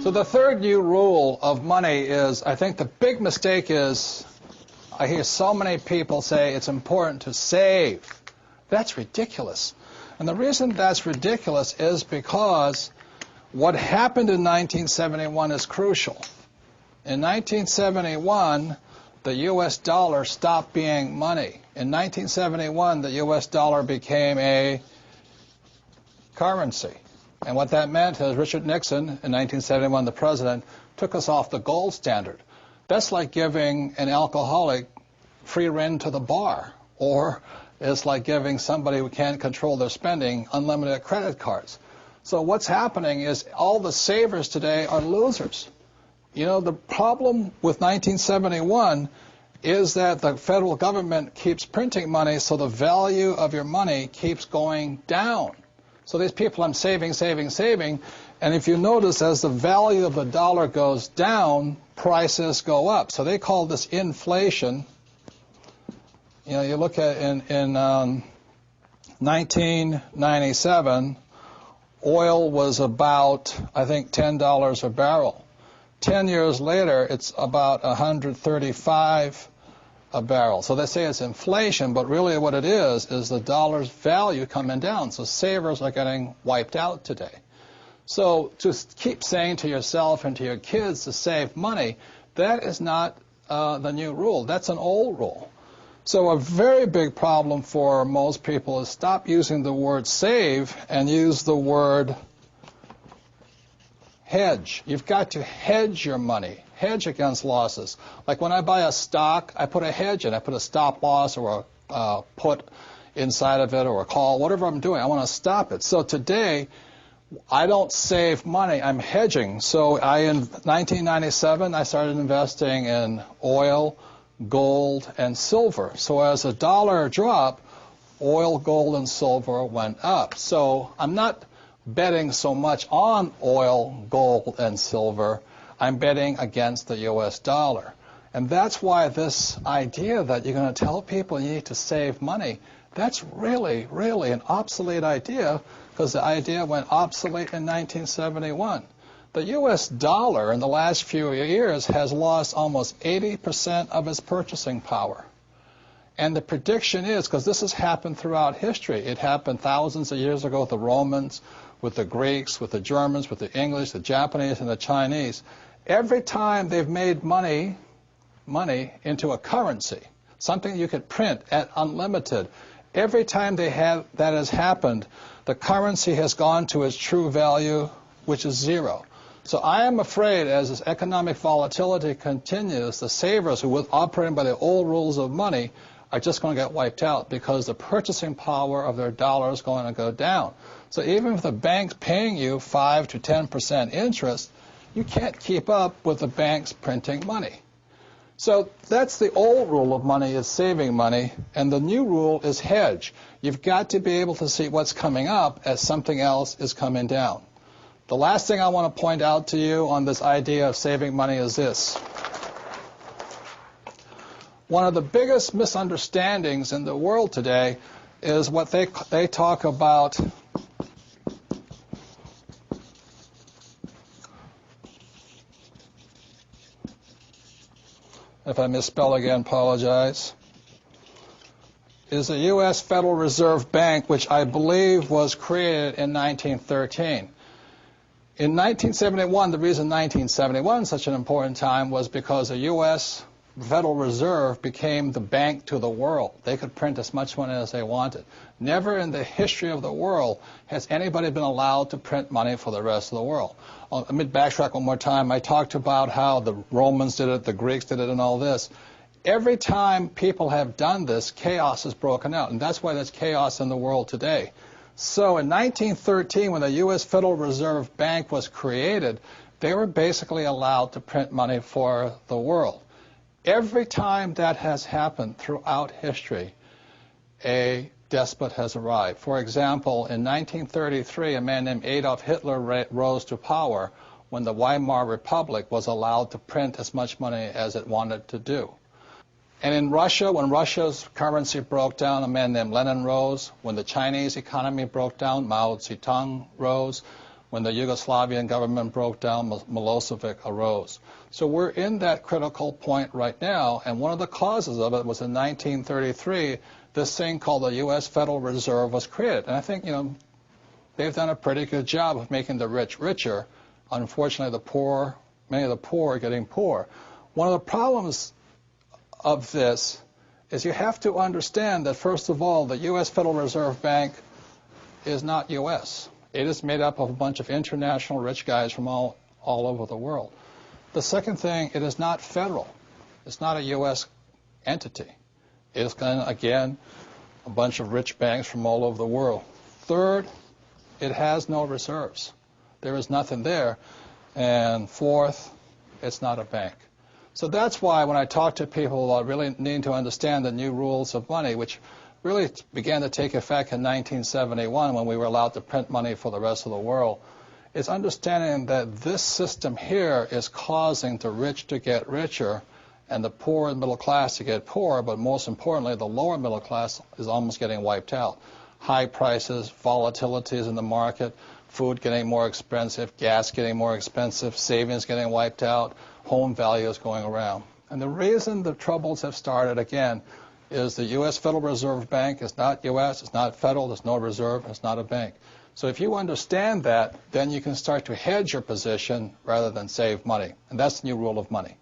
So the third new rule of money is, I think the big mistake is, I hear so many people say it's important to save. That's ridiculous. And the reason that's ridiculous is because what happened in 1971 is crucial. In 1971, the U.S. dollar stopped being money. In 1971, the U.S. dollar became a currency. And what that meant is Richard Nixon, in 1971, the president, took us off the gold standard. That's like giving an alcoholic free rein to the bar, or it's like giving somebody who can't control their spending unlimited credit cards. So what's happening is all the savers today are losers. You know, the problem with 1971 is that the federal government keeps printing money, so the value of your money keeps going down. So these people, I'm saving, saving, saving, and if you notice, as the value of the dollar goes down, prices go up. So they call this inflation. You know, you look at in 1997, oil was about, I think, $10 a barrel. 10 years later, it's about 135 a barrel. So they say it's inflation, but really what it is the dollar's value coming down. So savers are getting wiped out today. So to keep saying to yourself and to your kids to save money, that is not the new rule. That's an old rule. So a very big problem for most people is stop using the word save and use the word hedge. You've got to hedge your money, hedge against losses. Like when I buy a stock, I put a hedge in. I put a stop loss or a put inside of it or a call, whatever I'm doing. I want to stop it. So today, I don't save money. I'm hedging. So in 1997, I started investing in oil, gold, and silver. So as the dollar dropped, oil, gold, and silver went up. So I'm not betting so much on oil, gold, and silver. I'm betting against the U.S. dollar. And that's why this idea that you're going to tell people you need to save money, that's really, really an obsolete idea, because the idea went obsolete in 1971. The U.S. dollar in the last few years has lost almost 80% of its purchasing power. And the prediction is, because this has happened throughout history, it happened thousands of years ago with the Romans, with the Greeks, with the Germans, with the English, the Japanese, and the Chinese. Every time they've made money into a currency, something you could print at unlimited, every time that has happened, the currency has gone to its true value, which is zero. So I am afraid as this economic volatility continues, the savers who were operating by the old rules of money are just going to get wiped out because the purchasing power of their dollar is going to go down. So even if the bank's paying you 5 to 10% interest, you can't keep up with the banks printing money. So that's the old rule of money, is saving money, and the new rule is hedge. You've got to be able to see what's coming up as something else is coming down. The last thing I want to point out to you on this idea of saving money is this. One of the biggest misunderstandings in the world today is what they talk about if I misspell again, apologize, is the U.S. Federal Reserve Bank, which I believe was created in 1913. In 1971, the reason 1971 is such an important time was because the U.S. Federal Reserve became the bank to the world. They could print as much money as they wanted. Never in the history of the world has anybody been allowed to print money for the rest of the world. Let me backtrack one more time. I talked about how the Romans did it, the Greeks did it, and all this. Every time people have done this, chaos has broken out, and that's why there's chaos in the world today. So in 1913, when the U.S. Federal Reserve Bank was created, they were basically allowed to print money for the world. Every time that has happened throughout history, a despot has arrived. For example, in 1933, a man named Adolf Hitler rose to power when the Weimar Republic was allowed to print as much money as it wanted to do. And in Russia, when Russia's currency broke down, a man named Lenin rose. When the Chinese economy broke down, Mao Zedong rose. When the Yugoslavian government broke down, Milosevic arose. So we're in that critical point right now, and one of the causes of it was in 1933, this thing called the U.S. Federal Reserve was created. And I think, they've done a pretty good job of making the rich richer. Unfortunately, many of the poor are getting poor. One of the problems of this is you have to understand that, first of all, the U.S. Federal Reserve Bank is not U.S. It is made up of a bunch of international rich guys from all over the world. The second thing, it is not federal. It's not a U.S. entity. It's, again, a bunch of rich banks from all over the world. Third, it has no reserves. There is nothing there. And fourth, it's not a bank. So that's why when I talk to people about really needing to understand the new rules of money, which really began to take effect in 1971 when we were allowed to print money for the rest of the world, is understanding that this system here is causing the rich to get richer and the poor and middle class to get poorer, but most importantly, the lower middle class is almost getting wiped out. High prices, volatilities in the market, food getting more expensive, gas getting more expensive, savings getting wiped out, home values going around. And the reason the troubles have started, again, is the U.S. Federal Reserve Bank is not U.S., it's not federal, there's no reserve, it's not a bank. So if you understand that, then you can start to hedge your position rather than save money. And that's the new rule of money.